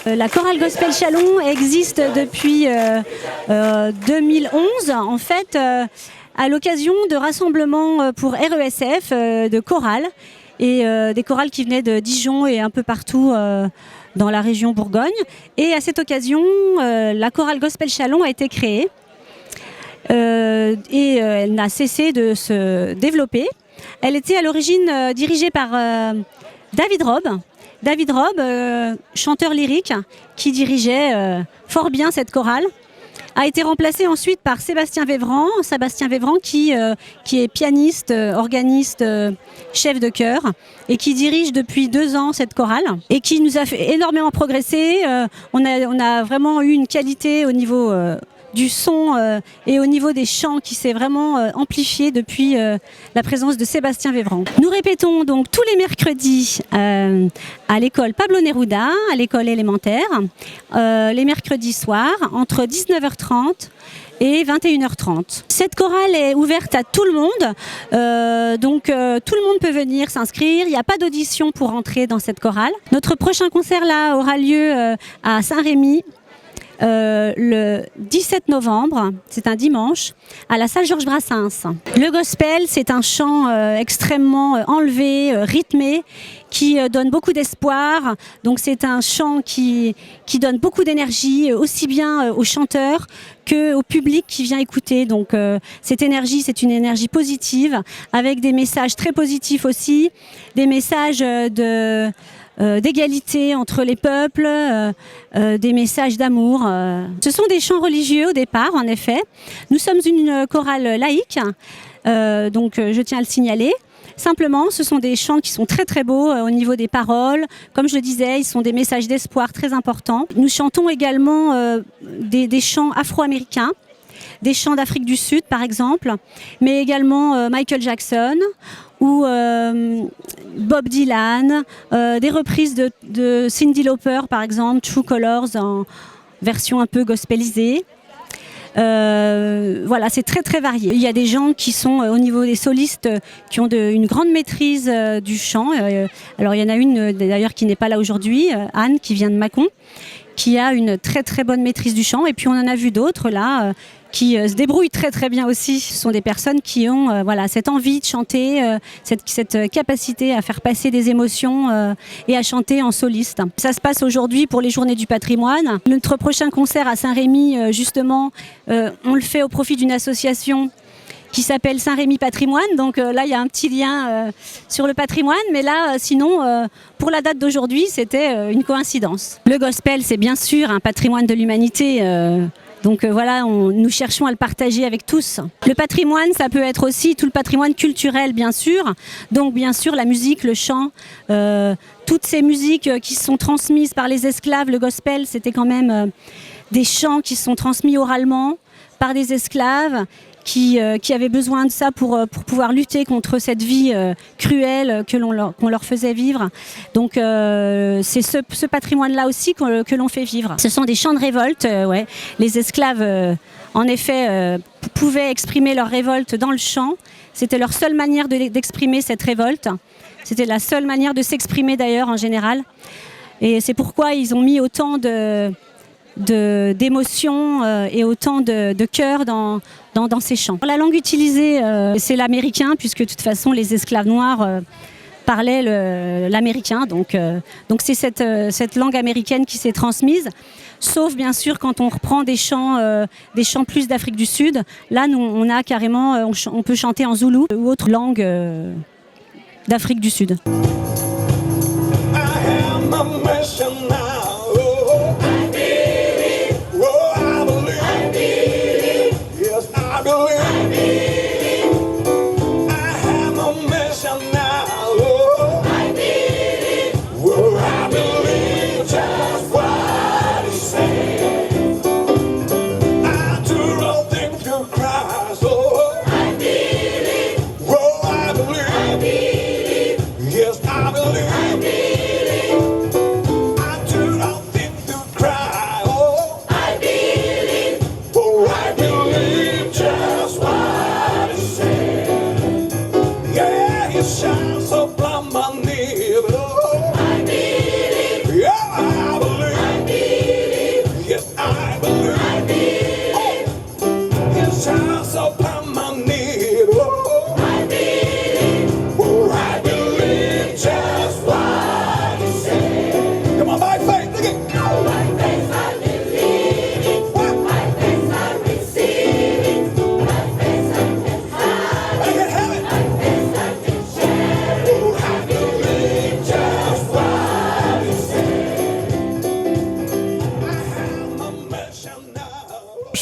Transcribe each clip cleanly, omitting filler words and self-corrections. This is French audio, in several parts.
La chorale gospel Chalon existe depuis 2011, en fait, à l'occasion de rassemblements pour RESF de chorales, et des chorales qui venaient de Dijon et un peu partout dans la région Bourgogne. Et à cette occasion, la chorale gospel Chalon a été créée et elle n'a cessé de se développer. Elle était à l'origine dirigée par David Robb. David Robb, chanteur lyrique, qui dirigeait fort bien cette chorale, a été remplacé ensuite par Sébastien Vévran qui est pianiste, organiste, chef de chœur, et qui dirige depuis 2 ans cette chorale, et qui nous a fait énormément progresser. On a vraiment eu une qualité au niveau du son et au niveau des chants qui s'est vraiment amplifié depuis la présence de Sébastien Vévran. Nous répétons donc tous les mercredis à l'école Pablo Neruda, à l'école élémentaire, les mercredis soirs entre 19h30 et 21h30. Cette chorale est ouverte à tout le monde, donc tout le monde peut venir s'inscrire. Il n'y a pas d'audition pour entrer dans cette chorale. Notre prochain concert là aura lieu à Saint-Rémy, le 17 novembre, c'est un dimanche, à la salle Georges Brassens. Le gospel, c'est un chant extrêmement enlevé, rythmé, qui donne beaucoup d'espoir. Donc c'est un chant qui donne beaucoup d'énergie, aussi bien aux chanteurs qu'au public qui vient écouter. Donc cette énergie, c'est une énergie positive, avec des messages très positifs aussi, des messages d'égalité entre les peuples, des messages d'amour. Ce sont des chants religieux au départ, en effet. Nous sommes une chorale laïque, donc je tiens à le signaler. Simplement, ce sont des chants qui sont très très beaux au niveau des paroles. Comme je le disais, ils sont des messages d'espoir très importants. Nous chantons également des chants afro-américains, des chants d'Afrique du Sud par exemple, mais également Michael Jackson ou Bob Dylan, des reprises de Cyndi Lauper par exemple, True Colors en version un peu gospelisée. Voilà, c'est très très varié. Il y a des gens qui sont au niveau des solistes qui ont une grande maîtrise du chant. Alors il y en a une d'ailleurs qui n'est pas là aujourd'hui, Anne, qui vient de Mâcon, qui a une très très bonne maîtrise du chant. Et puis on en a vu d'autres là qui se débrouillent très très bien aussi. Ce sont des personnes qui ont voilà, cette envie de chanter, cette capacité à faire passer des émotions et à chanter en soliste. Ça se passe aujourd'hui pour les Journées du patrimoine. Notre prochain concert à Saint-Rémy, justement, on le fait au profit d'une association qui s'appelle Saint-Rémy Patrimoine. Donc là, il y a un petit lien sur le patrimoine. Mais là, sinon, pour la date d'aujourd'hui, c'était une coïncidence. Le gospel, c'est bien sûr un patrimoine de l'humanité. Donc voilà, nous cherchons à le partager avec tous. Le patrimoine, ça peut être aussi tout le patrimoine culturel, bien sûr. Donc bien sûr, la musique, le chant, toutes ces musiques qui sont transmises par les esclaves. Le gospel, c'était quand même des chants qui sont transmis oralement par des esclaves qui avaient besoin de ça pour pouvoir lutter contre cette vie cruelle qu'on leur faisait vivre. Donc c'est ce patrimoine-là aussi que l'on fait vivre. Ce sont des chants de révolte. Ouais. Les esclaves, en effet, pouvaient exprimer leur révolte dans le chant. C'était leur seule manière d'exprimer cette révolte. C'était la seule manière de s'exprimer d'ailleurs en général. Et c'est pourquoi ils ont mis autant d'émotions et autant de cœur dans ces chants. La langue utilisée, c'est l'américain, puisque de toute façon les esclaves noirs parlaient l'américain. Donc c'est cette langue américaine qui s'est transmise. Sauf bien sûr quand on reprend des chants plus d'Afrique du Sud. Là, nous, on a carrément, on peut chanter en zoulou ou autre langue d'Afrique du Sud. Yes, I believe.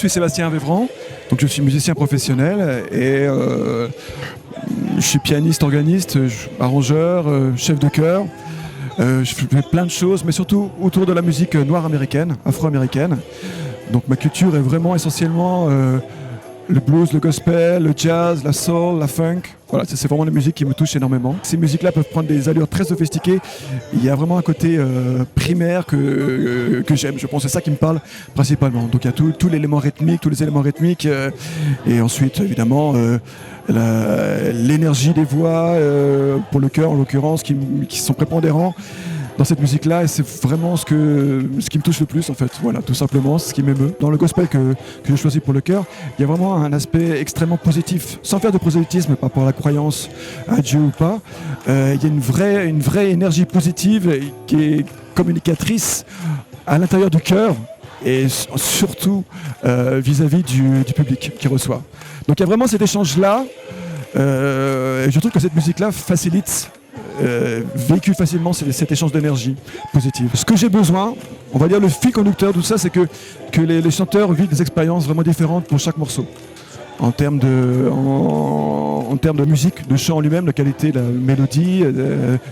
suis Sébastien Vévran, donc je suis musicien professionnel et je suis pianiste, organiste, arrangeur, chef de chœur. Je fais plein de choses, mais surtout autour de la musique noire américaine, afro-américaine. Donc ma culture est vraiment essentiellement le blues, le gospel, le jazz, la soul, la funk. Voilà, c'est vraiment des musiques qui me touchent énormément. Ces musiques-là peuvent prendre des allures très sophistiquées. Il y a vraiment un côté primaire que j'aime. Je pense que c'est ça qui me parle principalement. Donc il y a tous les éléments rythmiques, et ensuite évidemment l'énergie des voix pour le chœur en l'occurrence qui sont prépondérants dans cette musique-là, et c'est vraiment ce qui me touche le plus en fait. Voilà, tout simplement, ce qui m'émeut. Dans le gospel que j'ai choisi pour le chœur, il y a vraiment un aspect extrêmement positif, sans faire de prosélytisme par rapport à la croyance à Dieu ou pas. Il y a une vraie énergie positive qui est communicatrice à l'intérieur du chœur et surtout vis-à-vis du public qui reçoit. Donc il y a vraiment cet échange-là. Et je trouve que cette musique-là facilite véhicule facilement cet échange d'énergie positive. Ce que j'ai besoin, on va dire le fil conducteur de tout ça, c'est que les chanteurs vivent des expériences vraiment différentes pour chaque morceau. En termes de musique, de chant en lui-même, de qualité, de la mélodie,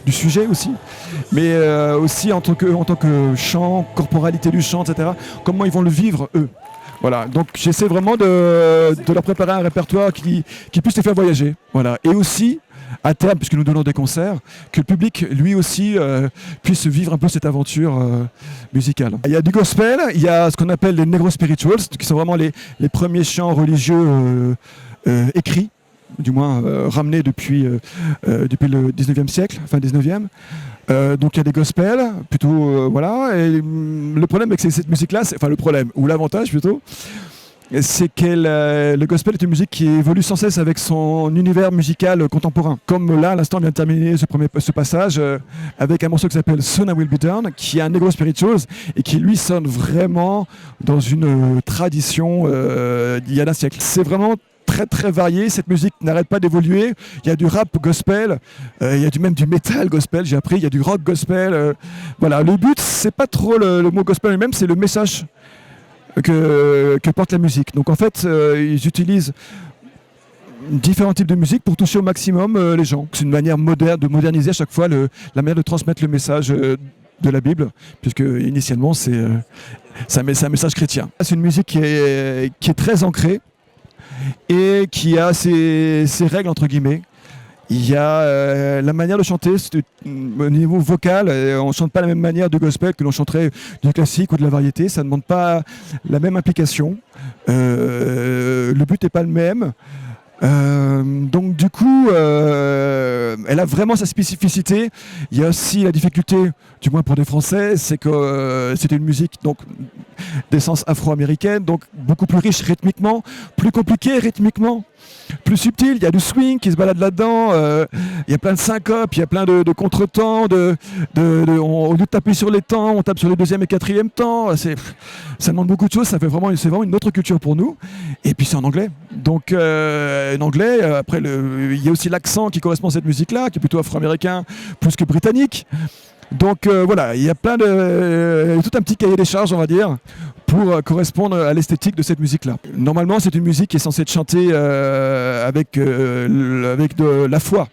du sujet aussi. Mais aussi en tant que chant, corporalité du chant, etc. Comment ils vont le vivre eux. Voilà, donc j'essaie vraiment de leur préparer un répertoire qui puisse les faire voyager. Voilà. Et aussi, à terme, puisque nous donnons des concerts, que le public, lui aussi, puisse vivre un peu cette aventure musicale. Il y a du gospel, il y a ce qu'on appelle les negro spirituals, qui sont vraiment les premiers chants religieux écrits, du moins ramenés depuis le 19e siècle, fin 19e. Donc il y a des gospels, plutôt, voilà. Et le problème avec cette musique-là, enfin le problème, ou l'avantage plutôt, c'est que le gospel est une musique qui évolue sans cesse avec son univers musical contemporain. Comme là, à l'instant, on vient de terminer ce passage avec un morceau qui s'appelle Soon I Will Be Done, qui est un negro spirituals et qui lui sonne vraiment dans une tradition d'il y a un siècle. C'est vraiment très très varié, cette musique n'arrête pas d'évoluer. Il y a du rap gospel, il y a même du metal gospel, j'ai appris, il y a du rock gospel. Voilà, le but, c'est pas trop le mot gospel lui-même, c'est le message que porte la musique. Donc en fait, ils utilisent différents types de musique pour toucher au maximum les gens. C'est une manière moderne de moderniser à chaque fois la manière de transmettre le message de la Bible, puisque initialement c'est un message chrétien. C'est une musique qui est très ancrée et qui a ses règles entre guillemets. Il y a la manière de chanter, au niveau vocal, on ne chante pas la même manière de gospel que l'on chanterait du classique ou de la variété, ça ne demande pas la même implication, le but n'est pas le même. Donc du coup, elle a vraiment sa spécificité. Il y a aussi la difficulté, du moins pour des Français, c'est que c'était une musique donc d'essence afro-américaine, donc beaucoup plus riche rythmiquement, plus compliquée rythmiquement, plus subtil. Il y a du swing qui se balade là-dedans, il y a plein de syncopes, il y a plein de contretemps, au lieu de taper sur les temps, on tape sur les deuxième et quatrième temps. Ça demande beaucoup de choses, c'est vraiment une autre culture pour nous. Et puis c'est en anglais. Donc en anglais, après il y a aussi l'accent qui correspond à cette musique-là, qui est plutôt afro-américain plus que britannique. Donc voilà, il y a tout un petit cahier des charges, on va dire, pour correspondre à l'esthétique de cette musique-là. Normalement, c'est une musique qui est censée être chantée avec de la foi.